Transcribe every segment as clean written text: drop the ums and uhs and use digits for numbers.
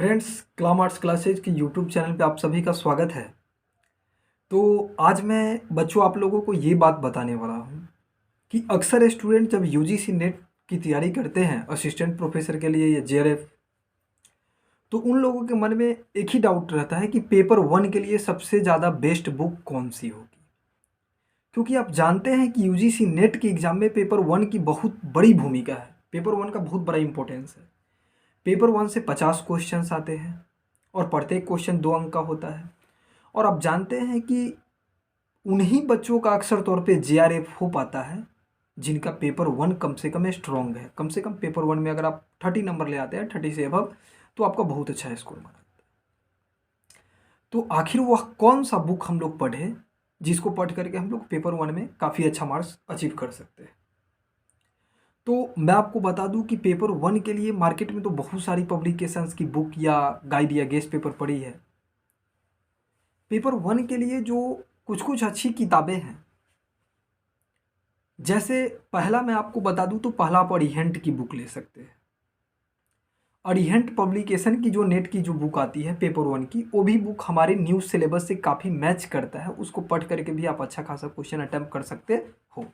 Friends, claim arts classes के YouTube channel पे आप सभी का स्वागत है। तो आज मैं बच्चों आप लोगों को ये बात बताने वाला हूँ कि अक्सर स्टूडेंट जब यूजीसी नेट की तैयारी करते हैं असिस्टेंट प्रोफेसर के लिए या जेआरएफ, तो उन लोगों के मन में एक ही डाउट रहता है कि पेपर वन के लिए सबसे ज़्यादा बेस्ट बुक कौन सी होगी। क्योंकि आप जानते हैं कि यूजीसी नेट के एग्ज़ाम में पेपर वन की बहुत बड़ी भूमिका है। पेपर वन का बहुत बड़ा इंपॉर्टेंस है। पेपर वन से 50 क्वेश्चंस आते हैं और प्रत्येक क्वेश्चन 2 अंक का होता है। और आप जानते हैं कि उन्हीं बच्चों का अक्सर तौर पे जेआरएफ हो पाता है जिनका पेपर वन कम से कम स्ट्रॉन्ग है। कम से कम पेपर वन में अगर आप 30 नंबर ले आते हैं, 30 से अबव, तो आपका बहुत अच्छा स्कोर माना जाता है। तो आखिर वह कौन सा बुक हम लोग पढ़े जिसको पढ़ करके हम लोग पेपर वन में काफ़ी अच्छा मार्क्स अचीव कर सकते हैं। तो मैं आपको बता दूं कि पेपर वन के लिए मार्केट में तो बहुत सारी पब्लिकेशंस की बुक या गाइड या गेस्ट पेपर पड़ी है। पेपर वन के लिए जो कुछ कुछ अच्छी किताबें हैं, जैसे पहला मैं आपको बता दूं तो पहला आप अरिहंट की बुक ले सकते हैं। अरिहंट पब्लिकेशन की जो नेट की जो बुक आती है पेपर वन की, वो भी बुक हमारे न्यूज़ सिलेबस से काफ़ी मैच करता है। उसको पढ़ करके भी आप अच्छा खासा क्वेश्चन अटेम्प्ट कर सकते हो।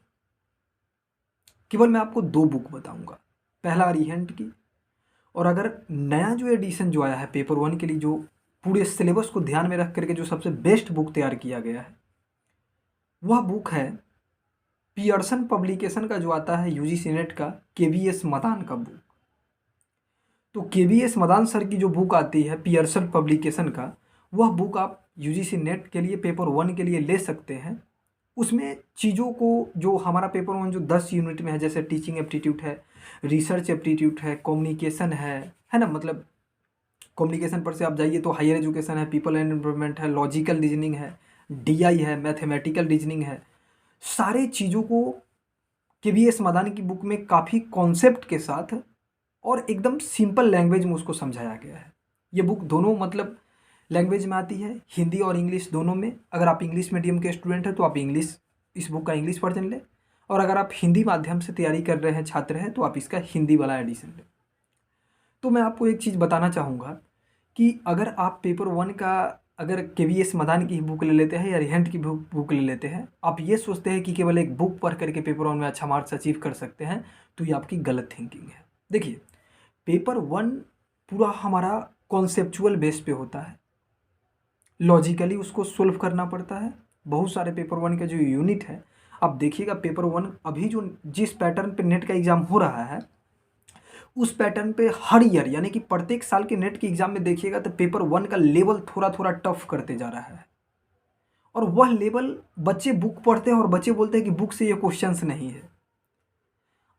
केवल मैं आपको 2 बुक बताऊंगा, पहला अरिहंट की, और अगर नया जो एडिशन जो आया है पेपर वन के लिए, जो पूरे सिलेबस को ध्यान में रख करके जो सबसे बेस्ट बुक तैयार किया गया है, वह बुक है पियर्सन पब्लिकेशन का जो आता है यूजीसी नेट का, केवीएस मदान का बुक। तो केवीएस मदान सर की जो बुक आती है पियर्सन पब्लिकेशन का, वह बुक आप यूजीसी नेट के लिए पेपर वन के लिए ले सकते हैं। उसमें चीज़ों को, जो हमारा पेपर वन जो 10 यूनिट में है, जैसे टीचिंग एप्टीट्यूड है, रिसर्च एप्टीट्यूड है, कम्युनिकेशन है ना, मतलब कम्युनिकेशन पर से आप जाइए तो हायर एजुकेशन है, पीपल एंड एनवायरनमेंट है, लॉजिकल रीजनिंग है, डीआई है, मैथमेटिकल रीजनिंग है। सारे चीज़ों को केवीएस मदान की बुक में काफ़ी कॉन्सेप्ट के साथ और एकदम सिंपल लैंग्वेज में उसको समझाया गया है। ये बुक दोनों मतलब लैंग्वेज में आती है, हिंदी और इंग्लिश दोनों में। अगर आप इंग्लिश मीडियम के स्टूडेंट हैं तो आप इंग्लिश, इस बुक का इंग्लिश वर्जन लें, और अगर आप हिंदी माध्यम से तैयारी कर रहे हैं, छात्र हैं, तो आप इसका हिंदी वाला एडिशन लें। तो मैं आपको एक चीज़ बताना चाहूँगा कि अगर आप पेपर वन का, अगर केवीएस मदान की बुक ले लेते हैं या रिहेंट की बुक ले लेते हैं, आप ये सोचते हैं कि केवल एक बुक पढ़ करके पेपर वन में अच्छा मार्क्स अचीव कर सकते हैं, तो ये आपकी गलत थिंकिंग है। देखिए, पेपर वन पूरा हमारा कॉन्सेप्चुअल बेस पे होता है, लॉजिकली उसको सोल्व करना पड़ता है। बहुत सारे पेपर वन का जो यूनिट है, आप देखिएगा पेपर वन अभी जो जिस पैटर्न पे नेट का एग्ज़ाम हो रहा है, उस पैटर्न पे हर ईयर यानी कि प्रत्येक साल के नेट के एग्ज़ाम में देखिएगा तो पेपर वन का लेवल थोड़ा थोड़ा टफ करते जा रहा है। और वह लेवल, बच्चे बुक पढ़ते हैं और बच्चे बोलते हैं कि बुक से ये क्वेश्चंस नहीं है।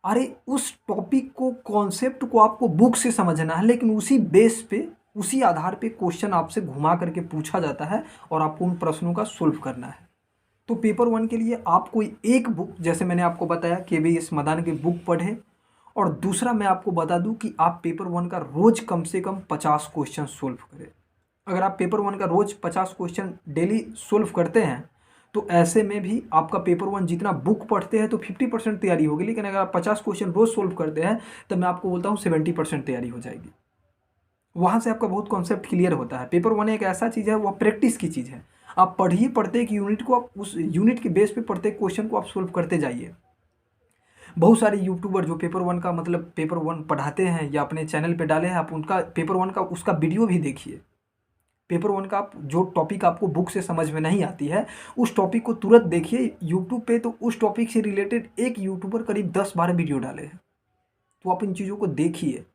अरे उस टॉपिक को, कॉन्सेप्ट को आपको बुक से समझना है, लेकिन उसी बेस पे, उसी आधार पे क्वेश्चन आपसे घुमा करके पूछा जाता है और आपको उन प्रश्नों का सोल्व करना है। तो पेपर वन के लिए आप कोई एक बुक, जैसे मैंने आपको बताया केवीएस मदान की बुक पढ़ें, और दूसरा मैं आपको बता दूं कि आप पेपर वन का रोज कम से कम 50 क्वेश्चन सोल्व करें। अगर आप पेपर वन का रोज 50 क्वेश्चन डेली सोल्व करते हैं, तो ऐसे में भी आपका पेपर वन, जितना बुक पढ़ते हैं तो 50% तैयारी होगी, लेकिन अगर आप 50 क्वेश्चन रोज सोल्व करते हैं तो मैं आपको बोलता हूँ 70% तैयारी हो जाएगी। वहाँ से आपका बहुत कॉन्सेप्ट क्लियर होता है। पेपर वन एक ऐसा चीज़ है, वह प्रैक्टिस की चीज़ है। आप पढ़िए, प्रत्येक यूनिट को आप उस यूनिट के बेस पे प्रत्येक क्वेश्चन को आप सोल्व करते जाइए। बहुत सारे यूट्यूबर जो पेपर वन का मतलब पेपर वन पढ़ाते हैं या अपने चैनल पे डाले हैं, आप उनका पेपर वन का उसका वीडियो भी देखिए। पेपर वन का आप जो टॉपिक आपको बुक से समझ में नहीं आती है, उस टॉपिक को तुरंत देखिए यूट्यूब पे, तो उस टॉपिक से रिलेटेड एक यूट्यूबर करीब 10-12 वीडियो डाले हैं। तो आप इन चीज़ों को देखिए।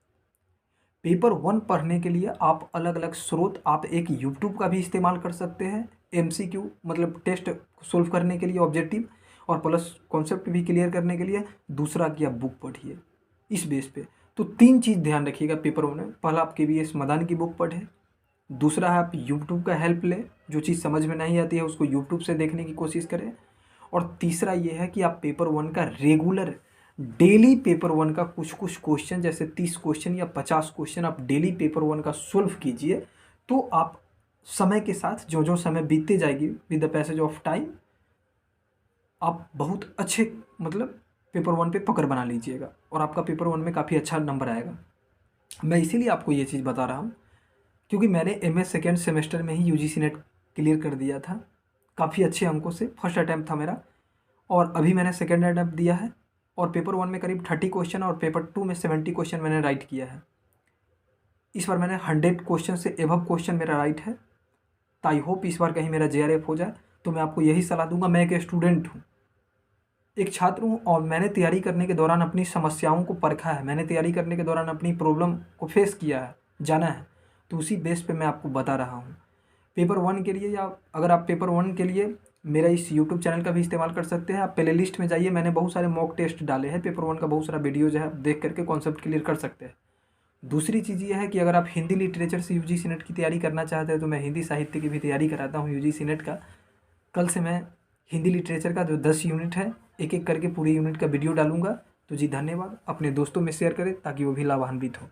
पेपर वन पढ़ने के लिए आप अलग अलग स्रोत, आप एक यूट्यूब का भी इस्तेमाल कर सकते हैं, एमसीक्यू मतलब टेस्ट सोल्व करने के लिए, ऑब्जेक्टिव, और प्लस कॉन्सेप्ट भी क्लियर करने के लिए। दूसरा कि आप बुक पढ़िए इस बेस पे। तो 3 चीज़ ध्यान रखिएगा पेपर वन में। पहला, आप केवीएस मदान की बुक पढ़ें। दूसरा है, आप यूट्यूब का हेल्प लें, जो चीज़ समझ में नहीं आती है उसको यूट्यूब से देखने की कोशिश करें। और तीसरा ये है कि आप पेपर वन का रेगुलर, डेली पेपर वन का कुछ कुछ क्वेश्चन, जैसे 30 क्वेश्चन या 50 क्वेश्चन आप डेली पेपर वन का सोल्व कीजिए। तो आप समय के साथ, जो जो समय बीतते जाएगी, with the passage of time, आप बहुत अच्छे मतलब पेपर वन पे पकड़ बना लीजिएगा और आपका पेपर वन में काफ़ी अच्छा नंबर आएगा। मैं इसीलिए आपको ये चीज़ बता रहा हूँ क्योंकि मैंने एमए सेकेंड सेमेस्टर में ही यूजीसी नेट क्लियर कर दिया था काफ़ी अच्छे अंकों से। फर्स्ट अटैम्प्ट था मेरा, और अभी मैंने सेकेंड अटैम्प्ट दिया है, और पेपर 1 में करीब 30 क्वेश्चन और पेपर 2 में 70 क्वेश्चन मैंने राइट किया है। इस बार मैंने 100 क्वेश्चन से एबव क्वेश्चन मेरा राइट है। तो आई होप इस बार कहीं मेरा जेआरएफ हो जाए। तो मैं आपको यही सलाह दूंगा, मैं एक स्टूडेंट हूँ, एक छात्र हूँ, और मैंने तैयारी करने के दौरान अपनी समस्याओं को परखा है, मैंने तैयारी करने के दौरान अपनी प्रॉब्लम को फेस किया है, जाना है। तो उसी बेस पे मैं आपको बता रहा हूँ। पेपर 1 के लिए, या अगर आप पेपर 1 के लिए मेरा इस यूट्यूब चैनल का भी इस्तेमाल कर सकते हैं। आप प्ले लिस्ट में जाइए, मैंने बहुत सारे मॉक टेस्ट डाले हैं, पेपर 1 का बहुत सारा वीडियोज है, आप देख करके कॉन्सेप्ट क्लियर कर सकते हैं। दूसरी चीज़ ये है कि अगर आप हिंदी लिटरेचर से यूजीसी नेट की तैयारी करना चाहते हैं तो मैं हिंदी साहित्य की भी तैयारी कराता हूँ यूजीसी नेट का। कल से मैं हिंदी लिटरेचर का जो 10 यूनिट है, एक एक करके पूरी यूनिट का वीडियो डालूंगा। तो जी धन्यवाद, अपने दोस्तों में शेयर करें ताकि वो भी लाभान्वित हो।